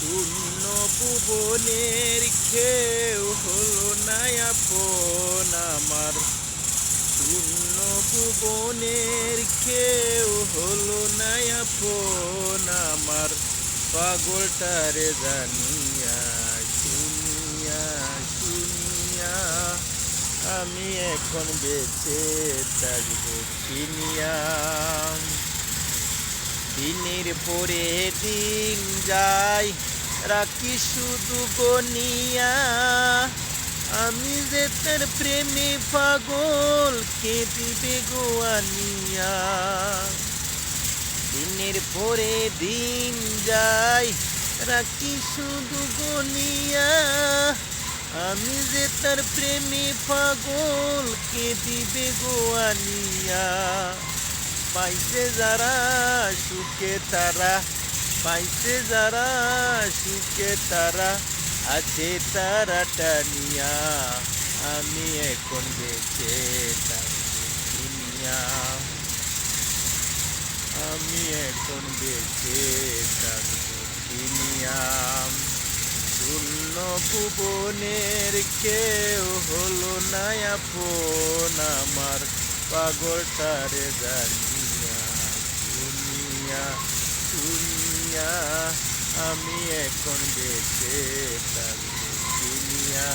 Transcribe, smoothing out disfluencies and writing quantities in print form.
শূন্য ভুবনের কেউ হলো না আপন আমার। শূন্য ভুবনের কেউ হলো না আপন আমার। পাগলটারে জানিয়া শুনিয়া শুনিয়া আমি এখন বেঁচে থাকবো চিনিয়া। দিনের পরে দিন যায় রাখি শুধু গনিয়া। আমি যে তার প্রেমে পাগল কে দিবে গোয়ানিয়া। দিনের পরে দিন যায় রাখি শুধু গনিয়া। আমি যে তার প্রেমে পাগল কে দিবে গোয়ানিয়া। পাইছে যারা সুখে তারা, পাইছে যারা সুখে তারা, আছে তারা টানিয়া। আমি এখন বেঁচে থাকবো দুনিয়া। আমি এখন বেঁচে থাকবো দুনিয়া। শূন্য ভুবনের কেউ হলো না আপন আমার। পাগলটারে জানিয়া শুনিয়া শুনিয়া আমি এখন বেঁচে থাকবো দুনিয়া।